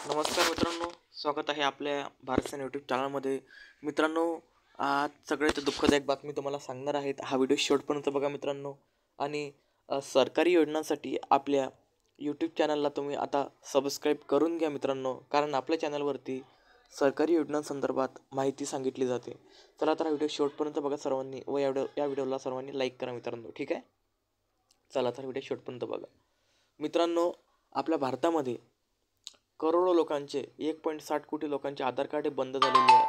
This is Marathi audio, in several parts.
नमस्कार मित्रांनो, स्वागत आहे आपल्या भारतसन यूट्यूब चॅनलमध्ये. मित्रांनो, आज सगळ्यात दुःखदायक बातमी तुम्हाला सांगणार आहेत. हा व्हिडिओ शेवटपर्यंत बघा मित्रांनो. आणि सरकारी योजनांसाठी आपल्या यूट्यूब चॅनलला तुम्ही आता सबस्क्राईब करून घ्या मित्रांनो, कारण आपल्या चॅनलवरती सरकारी योजनांसंदर्भात माहिती सांगितली जाते. चला तर हा व्हिडिओ शेवटपर्यंत बघा सर्वांनी, व या व्हिडिओला सर्वांनी लाईक करा मित्रांनो. ठीक आहे, चला तर व्हिडिओ शेवटपर्यंत बघा मित्रांनो. आपल्या भारतामध्ये करोडो लोकांचे 1.60 कोटी लोकांचे आधार कार्ड हे बंद झालेले आहे.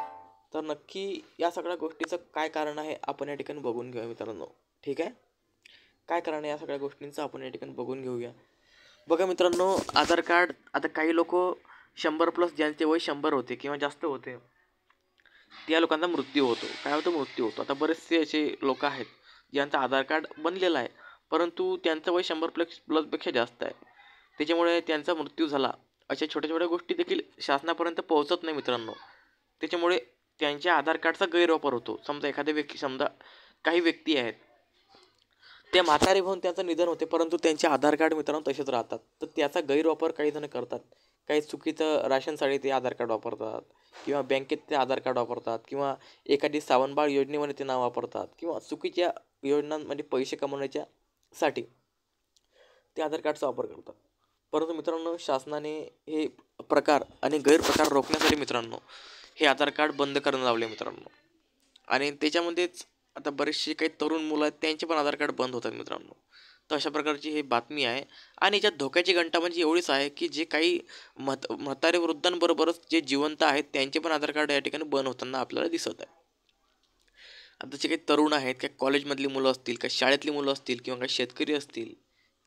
तर नक्की या सगळ्या गोष्टीचं काय कारण आहे आपण या ठिकाणी बघून घेऊया मित्रांनो. ठीक आहे, काय कारण आहे या सगळ्या गोष्टींचं आपण या ठिकाणी बघून घेऊया. बघा मित्रांनो, आधार कार्ड आता काही लोक 100+ ज्यांचे वय 100 होते किंवा जास्त होते त्या लोकांचा मृत्यू होतो. काय होतं? मृत्यू होतो. आता बरेचसे असे लोक आहेत ज्यांचं आधार कार्ड बनलेलं आहे, परंतु त्यांचं वय 100+ जास्त आहे. त्याच्यामुळे त्यांचा मृत्यू झाला. अशा छोट्या छोट्या गोष्टी देखील शासनापर्यंत पोहोचत नाही मित्रांनो. त्याच्यामुळे त्यांच्या आधार कार्डचा गैरवापर होतो. समजा काही व्यक्ती आहेत, ते म्हातारे होऊन त्यांचं निधन होते, परंतु त्यांचे आधार कार्ड मित्रांनो तसेच राहतात. तर त्याचा गैरवापर काही जण करतात. काही चुकीचं राशनसाठी ते आधार कार्ड वापरतात, किंवा बँकेत ते आधार कार्ड वापरतात, किंवा एखादी सावनबाळ योजनेमध्ये ते नाव वापरतात, किंवा चुकीच्या योजनांमध्ये पैसे कमवण्याच्या साठी ते आधार कार्डचा वापर करतात. परंतु मित्रांनो, शासनाने हे प्रकार आणि गैरप्रकार रोखण्यासाठी मित्रांनो हे आधार कार्ड बंद करणं लावले मित्रांनो. आणि त्याच्यामध्येच आता बरेचसे काही तरुण मुलं आहेत, त्यांचे पण आधार कार्ड बंद होतात मित्रांनो. तर अशा प्रकारची ही बातमी आहे. आणि याच्यात धोक्याची घंटा म्हणजे एवढीच आहे की जे काही म्हातारे वृद्धांबरोबरच जे जिवंत आहेत त्यांचे पण आधार कार्ड या ठिकाणी बंद होताना आपल्याला दिसत आहे. आता जे काही तरुण आहेत, काही कॉलेजमधली मुलं असतील, काही शाळेतली मुलं असतील, किंवा काही शेतकरी असतील,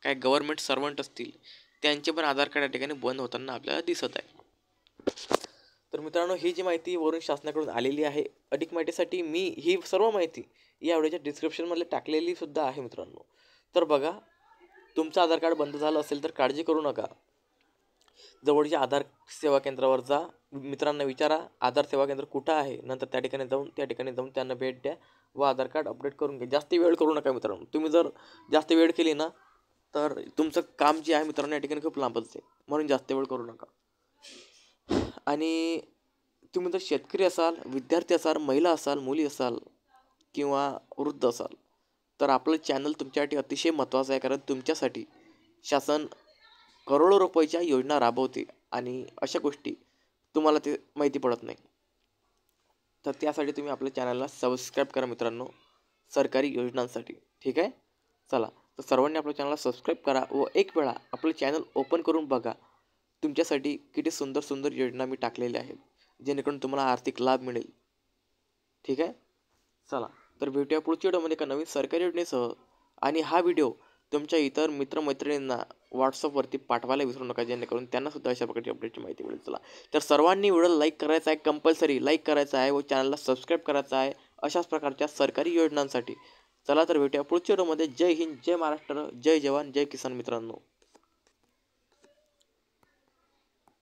काही गव्हर्नमेंट सर्वंट असतील, त्यांचे पण आधार कार्ड या ठिकाणी बंद होताना आपल्याला दिसत आहे. तर मित्रांनो, ही जी माहिती वरून शासनाकडून आलेली आहे. अधिक माहितीसाठी मी ही सर्व माहिती या व्हिडिओच्या डिस्क्रिप्शनमध्ये टाकलेली सुद्धा आहे मित्रांनो. तर बघा, तुमचं आधार कार्ड बंद झालं असेल तर काळजी करू नका. जवळच्या आधार सेवा केंद्रावर जा, मित्रांना विचारा आधार सेवा केंद्र कुठं आहे. नंतर त्या ठिकाणी जाऊन त्यांना भेट द्या व आधार कार्ड अपडेट करून घ्या. जास्त वेळ करू नका मित्रांनो. तुम्ही जर जास्त वेळ केली ना, तर तुमचं काम जे आहे मित्रांनो या ठिकाणी खूप लांबच आहे. म्हणून जास्त वेळ करू नका. आणि तुम्ही जर शेतकरी असाल, विद्यार्थी असाल, महिला असाल, मुली असाल, किंवा वृद्ध असाल, तर आपलं चॅनल तुमच्यासाठी अतिशय महत्त्वाचं आहे. कारण तुमच्यासाठी शासन करोडो रुपयाच्या योजना राबवते आणि अशा गोष्टी तुम्हाला ते माहिती पडत नाही. तर त्यासाठी तुम्ही आपल्या चॅनलला सबस्क्राईब करा मित्रांनो, सरकारी योजनांसाठी. ठीक आहे, चला तर सर्वांनी आपल्या चॅनलला सबस्क्राईब करा व एक वेळा आपलं चॅनल ओपन करून बघा. तुमच्यासाठी किती सुंदर सुंदर योजना मी टाकलेल्या आहेत, जेणेकरून तुम्हाला आर्थिक लाभ मिळेल. ठीक आहे, चला तर भेटूया पुढच्या व्हिडिओमध्ये एका नवीन सरकारी योजनेसह. आणि हा व्हिडिओ तुमच्या इतर मित्रमैत्रिणींना व्हॉट्सअपवरती पाठवायला विसरू नका, जेणेकरून त्यांनासुद्धा अशा प्रकारची अपडेटची माहिती मिळेल. चला तर सर्वांनी व्हिडिओला लाईक करायचा आहे, कंपल्सरी लाईक करायचा आहे व चॅनलला सबस्क्राईब करायचा आहे अशाच प्रकारच्या सरकारी योजनांसाठी. चला तर भेटूया पुढच्या व्हिडिओमध्ये. जय हिंद, जय महाराष्ट्र, जय जवान, जय किसान मित्रांनो.